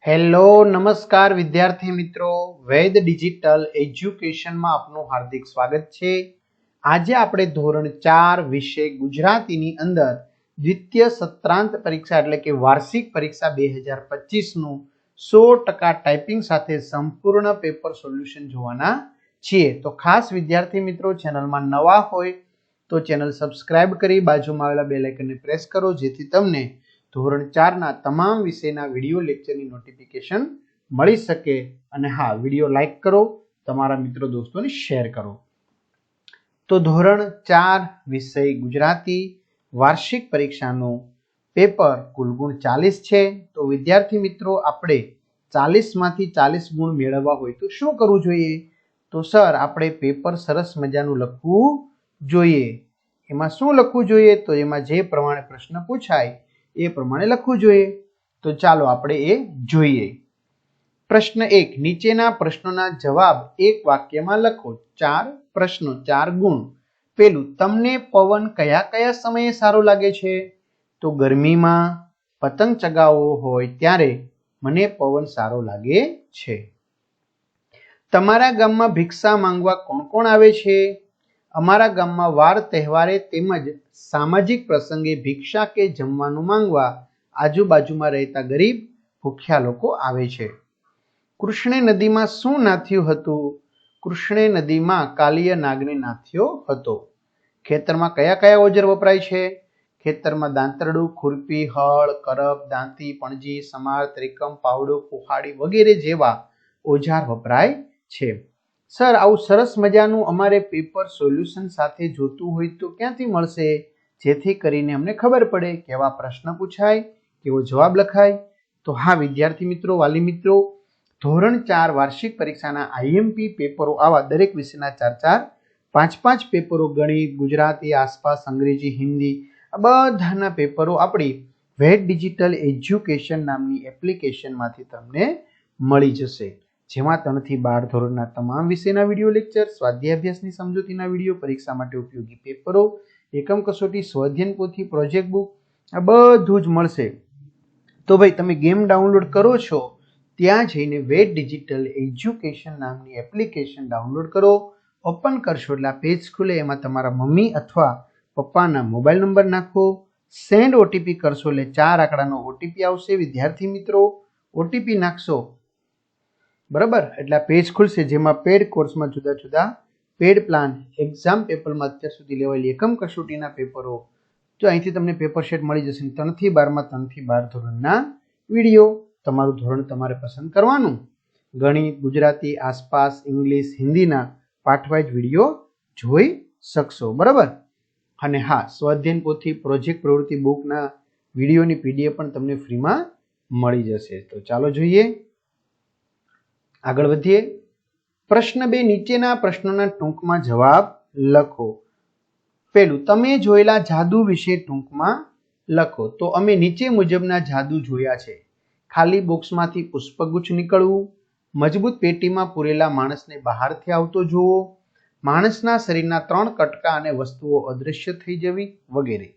Hello નમસ્કાર વિદ્યાર્થી મિત્રો, વૈદ ડિજિટલ એજ્યુકેશનમાં આપનું હાર્દિક સ્વાગત છે। આજે આપણે ધોરણ 4 વિષય ગુજરાતીની અંદર દ્વિતીય સત્રાંત પરીક્ષા એટલે કે વાર્ષિક પરીક્ષા 2025 નું 100% ટાઈપિંગ સાથે સંપૂર્ણ પેપર સોલ્યુશન જોવાના છીએ। તો ખાસ વિદ્યાર્થી મિત્રો, ચેનલમાં નવા હોય તો ચેનલ સબસ્ક્રાઇબ કરી બાજુમાં આવેલા બેલ આઇકનને પ્રેસ કરો, જેથી તમને ધોરણ 4 ના તમામ વિષયના વિડિયો લેક્ચરની નોટિફિકેશન મળી શકે। અને હા, વિડિયો લાઈક કરો, તમારા મિત્રો દોસ્તોને શેર કરો। તો ધોરણ 4 વિષય ગુજરાતી વાર્ષિક પરીક્ષાનું પેપર કુલ ગુણ 40 છે। તો વિદ્યાર્થી મિત્રો, આપણે 40 માંથી 40 ગુણ મેળવવા હોય તો શું કરવું જોઈએ? તો સર, આપણે પેપર સરસ મજાનું લખવું જોઈએ। એમાં શું લખવું જોઈએ? તો એમાં જે પ્રમાણે પ્રશ્ન પૂછાય એ પ્રમાણે લખવું જોઈએ। તો ચાલો આપણે એ જોઈએ। પ્રશ્ન 1, નીચેના પ્રશ્નોના જવાબ એક વાક્યમાં લખો। 4 પ્રશ્નો, 4 ગુણ। પેલું, તમને પવન કયા કયા સમયે સારો લાગે છે? તો ગરમીમાં પતંગ ચગાવવો હોય ત્યારે મને પવન સારો લાગે છે। તમારા ગામમાં ભિક્ષા માંગવા કોણ કોણ આવે છે? અમારા ગામમાં વાર તહેવારે તેમજ સામાજિક પ્રસંગે ભિક્ષા કે જમવાનું માંગવા આજુબાજુમાં રહેતા ગરીબ ભૂખ્યા લોકો આવે છે। કૃષ્ણે નદીમાં શું નાથ્યું હતું? કૃષ્ણે નદીમાં કાલિય નાગને નાથ્યો હતો। ખેતરમાં કયા કયા ઓજાર વપરાય છે? ખેતરમાં દાંતરડું, ખુરપી, હળ, કરપ, દાંતી, પણજી, સમાર, ત્રિકમ, પાવડો, કુહાડી વગેરે જેવા ઓજાર વપરાય છે। સર, આવું સરસ મજાનું અમારે પેપર સોલ્યુશન સાથે જોતું હોય તો ક્યાંથી મળશે, જેથી કરીને અમને ખબર પડે કેવા પ્રશ્ન પૂછાય, કેવો જવાબ લખાય? તો હા વિદ્યાર્થી મિત્રો, વાલી મિત્રો, ધોરણ 4 વાર્ષિક પરીક્ષાના આઈએમપી પેપરો આવા દરેક વિષયના 4-4, 5-5 પેપરો, ગણિત, ગુજરાતી, આસપાસ, અંગ્રેજી, હિન્દી, આ બધાના પેપરો આપણી વૈદ ડિજિટલ એજ્યુકેશન નામની એપ્લિકેશનમાંથી તમને મળી જશે, જેમાં 3 થી 12 ધોરણના તમામ વિષયના વિડીયો લેક્ચર, સ્વાધ્યાય અભ્યાસની સમજૂતીના વિડીયો, પરીક્ષા માટે ઉપયોગી પેપરો, એકમ કસોટી, સ્વાધ્યાયન પોથી, પ્રોજેક્ટ બુક, આ બધું જ મળશે। તો ભાઈ, તમે ગેમ ડાઉનલોડ કરો છો ત્યાં જઈને વૈદ ડિજિટલ એજ્યુકેશન નામની એપ્લિકેશન ડાઉનલોડ કરો, ઓપન કરશો એટલે આ પેજ ખુલે, એમાં તમારા મમ્મી અથવા પપ્પાના મોબાઈલ નંબર નાખો, સેન્ડ ઓટીપી કરશો એટલે 4 આંકડાનો ઓટીપી આવશે। વિદ્યાર્થી મિત્રો, ઓટીપી નાખશો બરાબર એટલે આ પેજ ખુલશે, જેમાં પેડ કોર્સમાં જુદા જુદા પેડ પ્લાન, એક્ઝામ પેપરમાં અત્યાર સુધી લેવાયેલી એકમ કસોટીના પેપરો, જો અહીંથી તમને પેપર સેટ મળી જશે। 3 થી 12 માં 3 થી 12 ધોરણના વિડીયો, તમારું ધોરણ તમારે પસંદ કરવાનું, ગણિત, ગુજરાતી, આસપાસ, ઇંગ્લિશ, હિન્દીના પાઠવાઇઝ વિડીયો જોઈ શકશો બરાબર। અને હા, સ્વાધ્યાયન પોથી, પ્રોજેક્ટ પ્રવૃત્તિ બુકના વિડીયોની પીડીએફ પણ તમને ફ્રીમાં મળી જશે। તો ચાલો જોઈએ, આગળ વધીએ। પ્રશ્ન 2, નીચેના પ્રશ્નોના ટૂંકમાં જવાબ લખો। પેલું, તમે જોયેલા જાદુ વિશે ટૂંકમાં લખો। તો અમે નીચે મુજબના જાદુ જોયા છે: ખાલી બોક્સમાંથી પુષ્પગુચ્છ નીકળવું, મજબૂત પેટીમાં પૂરેલા માણસને બહારથી આવતો જોવો, માણસના શરીરના 3 કટકા અને વસ્તુઓ અદૃશ્ય થઈ જવી વગેરે।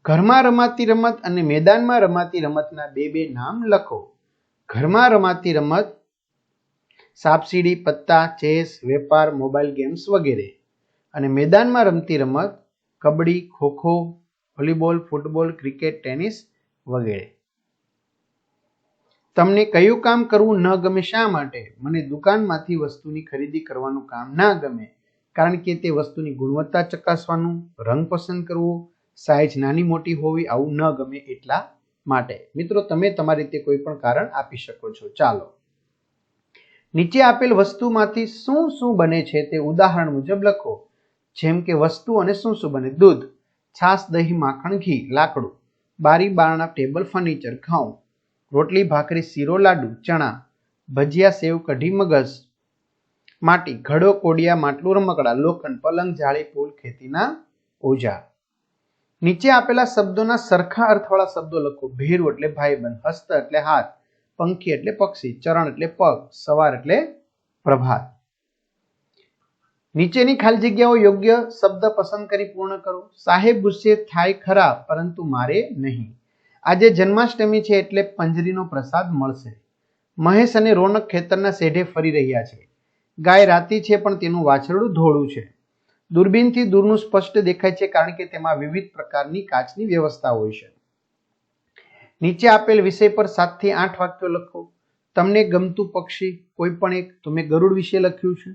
ઘરમાં રમાતી રમત અને મેદાનમાં રમાતી રમતના 2 નામ લખો। ઘરમાં રમાતી રમત સાપસીડી, પત્તા, ચેસ, વેપાર, મોબાઈલ ગેમ્સ વગેરે, અને મેદાનમાં રમતી રમત kabaddi, kho kho, volleyball, football, cricket, tennis વગેરે। તમને કયું કામ કરવું ન ગમે? શા માટે? મને દુકાનમાંથી વસ્તુની ખરીદી કરવાનું કામ ના ગમે, કારણ કે તે વસ્તુની ગુણવત્તા ચકાસવાનું, રંગ પસંદ કરવો, સાઈઝ નાની મોટી હોવી આવું ન ગમે એટલા માટે। મિત્રો, તમે તમારી રીતે કોઈ પણ કારણ આપી શકો છો। ચાલો, નીચે આપેલ વસ્તુમાંથી શું શું બને છે તે ઉદાહરણ મુજબ લખો। જેમ કે વસ્તુ અને શું શું બને: દૂધ, છાશ, દહીં, માખણ, ઘી, લાકડું, બારી, બારણા, ટેબલ, ફર્નિચર, ઘઉં, રોટલી, ભાખરી, શીરો, લાડુ, ચણા, ભજીયા, સેવ, કઢી, મગજ, માટી, ઘડો, કોડિયા, માટલું, રમકડા, લોખંડ, પલંગ, જાળી, પુલ, ખેતીના ઓજાર। નીચે આપેલા શબ્દોના સરખા અર્થવાળા શબ્દો લખો। ભેરુ એટલે ભાઈબંધ, હસ્ત એટલે હાથ, પંખી એટલે પક્ષી, ચરણ એટલે પગ, સવાર એટલે પ્રભાત। નીચેની ખાલી જગ્યાઓ યોગ્ય શબ્દ પસંદ કરી પૂર્ણ કરો। સાહેબ ગુસ્સે થાય ખરા, પરંતુ મારે નહીં। આજે જન્માષ્ટમી છે એટલે પંજરીનો પ્રસાદ મળશે। મહેશ અને રોનક ખેતરના શેઢે ફરી રહ્યા છે. ગાય રાતી છે પણ તેનું વાછરડું ધોળું છે. દૂરબીનથી દૂરનું સ્પષ્ટ દેખાય છે કારણ કે તેમાં વિવિધ પ્રકારની કાચની વ્યવસ્થા હોય છે. નીચે આપેલ વિષય પર 7 થી 8 વાક્યો લખો. તમને ગમતું પક્ષી કોઈ પણ એક. તો મેં ગરુડ વિશે લખ્યું છે.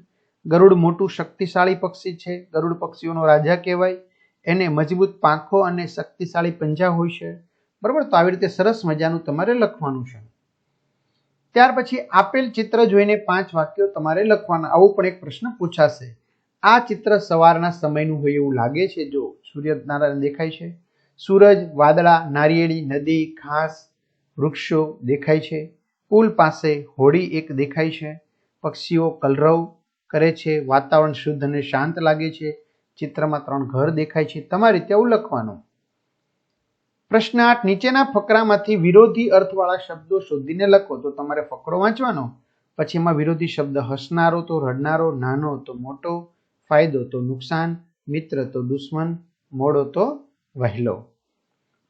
ગરુડ મોટું શક્તિશાળી પક્ષી છે. ગરુડ પક્ષીઓનો રાજા કહેવાય. એને મજબૂત પાંખો અને શક્તિશાળી પંજા હોય છે. બરાબર, તો આવી રીતે સરસ મજાનું તમારે લખવાનું છે. ત્યાર પછી આપેલ ચિત્ર જોઈને 5 વાક્યો તમારે લખવાના. આવું પણ એક પ્રશ્ન પૂછાશે. આ ચિત્ર સવારના સમયનું હોય એવું લાગે છે. જો સૂર્યનારાયણ દેખાય છે, સૂરજ, વાદળા, નારિયેળી, નદી, ઘાસ, વૃક્ષો દેખાય છે. પુલ પાસે હોડી એક દેખાય છે. પક્ષીઓ કલરવ કરે છે. વાતાવરણ શુદ્ધ અને શાંત લાગે છે. ચિત્રમાં 3 ઘર દેખાય છે. તમારી રીતે આવું લખવાનું. પ્રશ્ન 8, નીચેના ફકરામાંથી વિરોધી અર્થવાળા શબ્દો શોધીને લખો. તો તમારે ફકરો વાંચવાનો, પછી એમાં વિરોધી શબ્દ હસનારો તો રડનારો, નાનો તો મોટો, ફાયદો તો નુકસાન, મિત્ર તો દુશ્મન, મોડો તો વહેલો.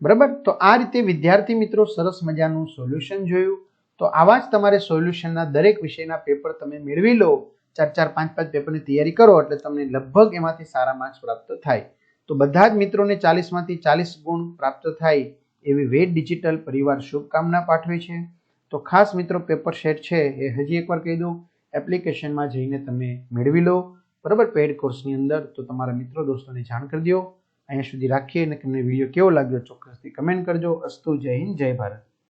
બરાબર, તો આ રીતે વિદ્યાર્થી મિત્રો સરસ મજાનું સોલ્યુશન જોયું. તો આવા જ તમારે સોલ્યુશનના દરેક વિષયના પેપર તમે મેળવી લો. 4-4, 5-5 પેપરની તૈયારી કરો એટલે તમને લગભગ એમાંથી સારા માર્ક્સ પ્રાપ્ત થાય. તો બધા જ મિત્રોને 40 માંથી 40 ગુણ પ્રાપ્ત થાય એવી વેદ ડિજિટલ પરિવાર શુભકામના પાઠવે છે. તો ખાસ મિત્રો પેપર સેટ છે એ હજી એકવાર કહી દઉં, એપ્લિકેશનમાં જઈને તમે મેળવી લો. બરાબર, પેઇડ કોર્સની અંદર. તો તમારા મિત્રો દોસ્તોને જાણ કરી દો. અહીંયા સુધી રાખીએ અને તમને વિડીયો કેવો લાગ્યો ચોક્કસથી કમેન્ટ કરજો. અસ્તુ, જય હિન્દ, જય ભારત.